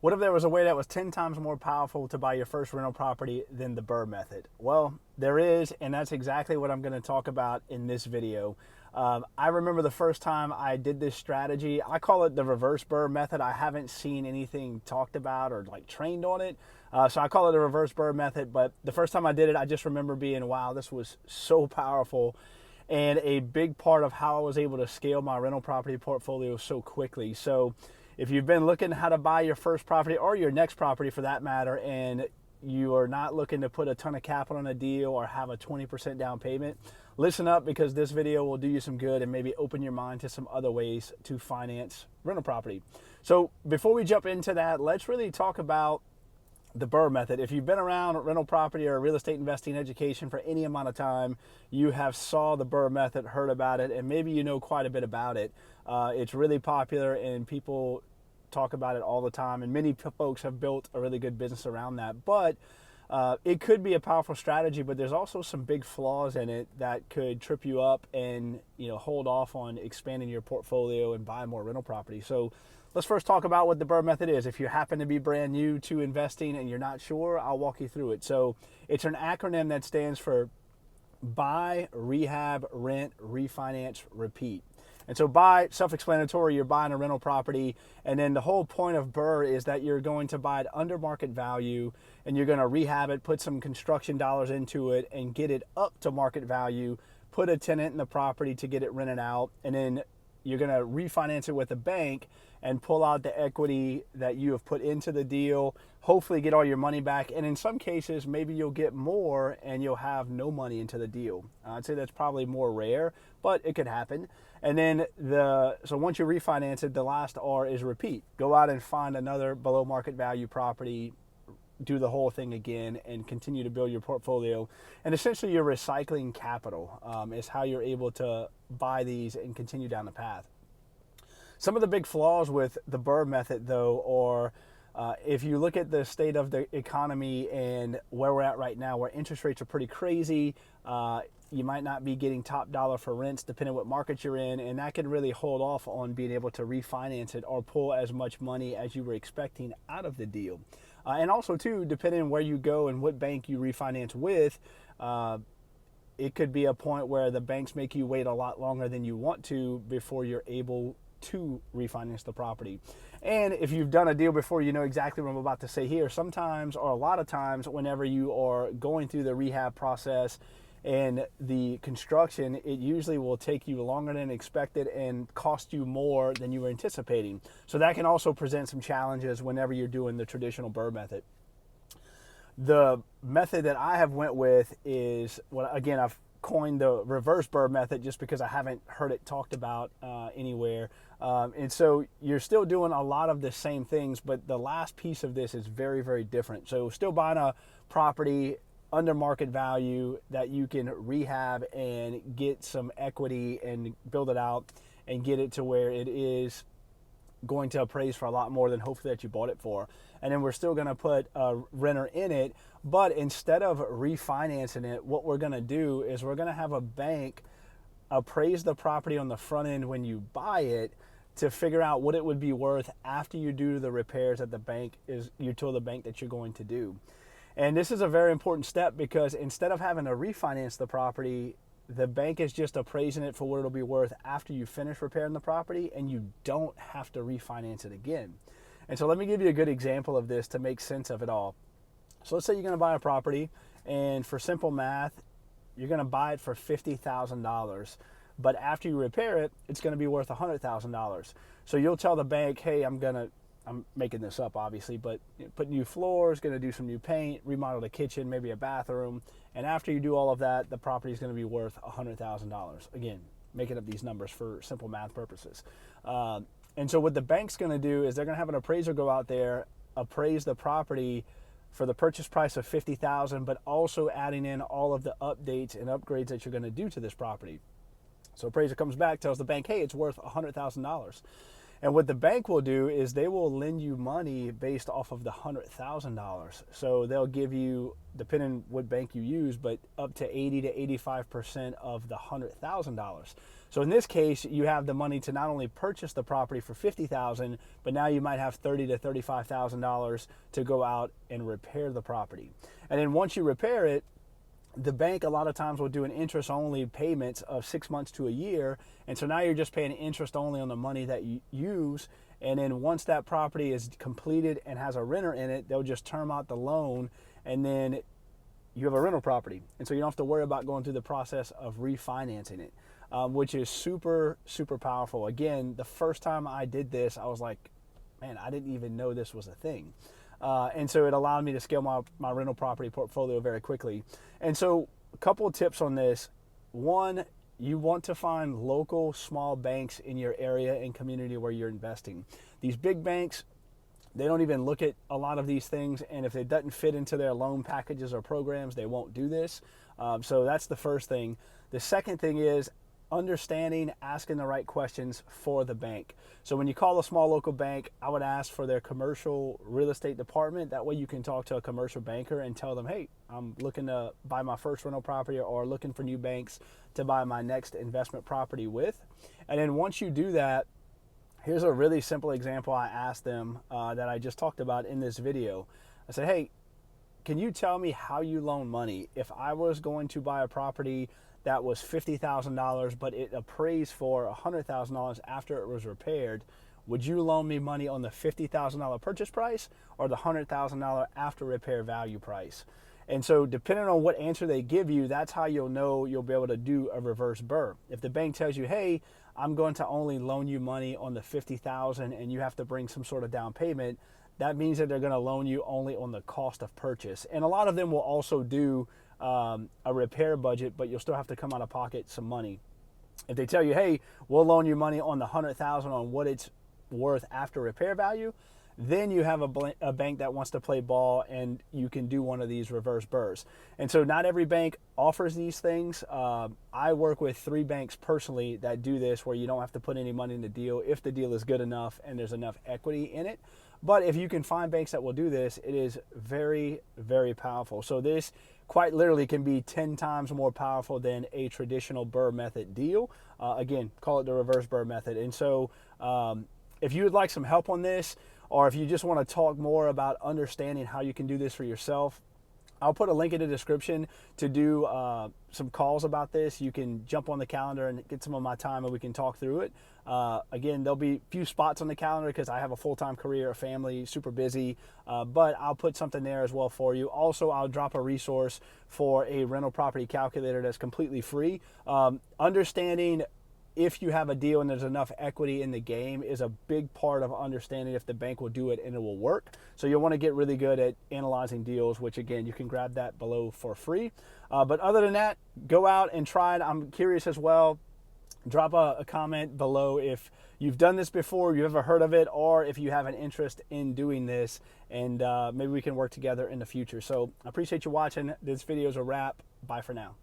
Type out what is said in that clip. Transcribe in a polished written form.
What if there was a way that was 10 times more powerful to buy your first rental property than the BRRRR method? Well, there is, and that's exactly what I'm going to talk about in this video. I remember the first time I did this strategy. I call it the reverse BRRRR method. I haven't seen anything talked about or like trained on it. So I call it the reverse BRRRR method. But the first time I did it, I just remember being, wow, this was so powerful. And a big part of how I was able to scale my rental property portfolio so quickly. So if you've been looking how to buy your first property or your next property for that matter, and you are not looking to put a ton of capital on a deal or have a 20% down payment, listen up, because this video will do you some good and maybe open your mind to some other ways to finance rental property. So before we jump into that, let's really talk about the BRRRR method. If you've been around rental property or real estate investing education for any amount of time, you have saw the BRRRR method, heard about it, and maybe you know quite a bit about it. It's really popular and people talk about it all the time, and many folks have built a really good business around that. But it could be a powerful strategy, but there's also some big flaws in it that could trip you up and hold off on expanding your portfolio and buy more rental property. So let's first talk about what the BRRRR method is. If you happen to be brand new to investing and you're not sure, I'll walk you through it. So it's an acronym that stands for buy, rehab, rent, refinance, repeat. And so buy, self-explanatory, you're buying a rental property, and then the whole point of BRRRR is that you're going to buy it under market value, and you're going to rehab it, put some construction dollars into it, and get it up to market value, put a tenant in the property to get it rented out, and then you're going to refinance it with a bank and pull out the equity that you have put into the deal, hopefully get all your money back, and in some cases, maybe you'll get more and you'll have no money into the deal. I'd say that's probably more rare, but it could happen. And then so once you refinance it, the last R is repeat. Go out and find another below market value property, do the whole thing again, and continue to build your portfolio. And essentially you're recycling capital is how you're able to buy these and continue down the path. Some of the big flaws with the BRRRR method, though, are if you look at the state of the economy and where we're at right now, where interest rates are pretty crazy, you might not be getting top dollar for rents depending on what market you're in, and that can really hold off on being able to refinance it or pull as much money as you were expecting out of the deal. And also, too, depending on where you go and what bank you refinance with, it could be a point where the banks make you wait a lot longer than you want to before you're able to refinance the property. And if you've done a deal before, you know exactly what I'm about to say here. Sometimes, or a lot of times, whenever you are going through the rehab process and the construction, it usually will take you longer than expected and cost you more than you were anticipating. So that can also present some challenges whenever you're doing the traditional BRRRR method. The method that I have went with is, well, again, I've coined the reverse BRRRR method just because I haven't heard it talked about anywhere. And so you're still doing a lot of the same things, but the last piece of this is very, very different. So still buying a property under market value that you can rehab and get some equity and build it out and get it to where it is going to appraise for a lot more than hopefully that you bought it for. And then we're still going to put a renter in it, but instead of refinancing it, what we're going to do is we're going to have a bank appraise the property on the front end when you buy it to figure out what it would be worth after you do the repairs that the bank you told the bank that you're going to do. And this is a very important step, because instead of having to refinance the property, the bank is just appraising it for what it'll be worth after you finish repairing the property, and you don't have to refinance it again. And so let me give you a good example of this to make sense of it all. So let's say you're going to buy a property, and for simple math, you're going to buy it for $50,000. But after you repair it, it's going to be worth $100,000. So you'll tell the bank, hey, I'm making this up, obviously, but put new floors, going to do some new paint, remodel the kitchen, maybe a bathroom. And after you do all of that, the property is going to be worth $100,000. Again, making up these numbers for simple math purposes. And so what the bank's going to do is they're going to have an appraiser go out there, appraise the property for the purchase price of $50,000, but also adding in all of the updates and upgrades that you're going to do to this property. So appraiser comes back, tells the bank, hey, it's worth $100,000. And what the bank will do is they will lend you money based off of the $100,000. So they'll give you, depending what bank you use, but up to 80 to 85% of the $100,000. So in this case, you have the money to not only purchase the property for $50,000, but now you might have $30,000 to $35,000 to go out and repair the property. And then once you repair it, the bank a lot of times will do an interest only payments of 6 months to a year. And so now you're just paying interest only on the money that you use. And then once that property is completed and has a renter in it, they'll just term out the loan, and then you have a rental property. And so you don't have to worry about going through the process of refinancing it, which is super, super powerful. Again, the first time I did this, I was like, man, I didn't even know this was a thing. And so it allowed me to scale my rental property portfolio very quickly. And so a couple of tips on this. One, you want to find local small banks in your area and community where you're investing. These big banks, they don't even look at a lot of these things, and if it doesn't fit into their loan packages or programs, they won't do this. So that's the first thing. The second thing is understanding, asking the right questions for the bank. So when you call a small local bank, I would ask for their commercial real estate department. That way you can talk to a commercial banker and tell them, hey, I'm looking to buy my first rental property, or looking for new banks to buy my next investment property with. And then once you do that, here's a really simple example I asked them that I just talked about in this video. I said, hey, can you tell me how you loan money? If I was going to buy a property that was $50,000, but it appraised for $100,000 after it was repaired, would you loan me money on the $50,000 purchase price or the $100,000 after repair value price? And so depending on what answer they give you, that's how you'll know you'll be able to do a reverse BRRRR. If the bank tells you, hey, I'm going to only loan you money on the $50,000 and you have to bring some sort of down payment, that means that they're going to loan you only on the cost of purchase. And a lot of them will also do a repair budget, but you'll still have to come out of pocket some money. If they tell you, hey, we'll loan you money on the $100,000 on what it's worth after repair value, then you have a bank that wants to play ball, and you can do one of these reverse BRRRRs. And so not every bank offers these things. I work with 3 banks personally that do this, where you don't have to put any money in the deal if the deal is good enough and there's enough equity in it. But if you can find banks that will do this, it is very, very powerful. So this quite literally can be 10 times more powerful than a traditional BRRRR method deal. Again, call it the reverse BRRRR method. And so if you would like some help on this, or if you just want to talk more about understanding how you can do this for yourself, I'll put a link in the description to do some calls about this. You can jump on the calendar and get some of my time, and we can talk through it. Again, there'll be a few spots on the calendar because I have a full-time career, a family, super busy, but I'll put something there as well for you. Also, I'll drop a resource for a rental property calculator that's completely free. Understanding if you have a deal and there's enough equity in the game is a big part of understanding if the bank will do it and it will work. So you'll want to get really good at analyzing deals, which again, you can grab that below for free. But other than that, go out and try it. I'm curious as well. Drop a comment below if you've done this before, you've ever heard of it, or if you have an interest in doing this, and maybe we can work together in the future. So I appreciate you watching. This video is a wrap. Bye for now.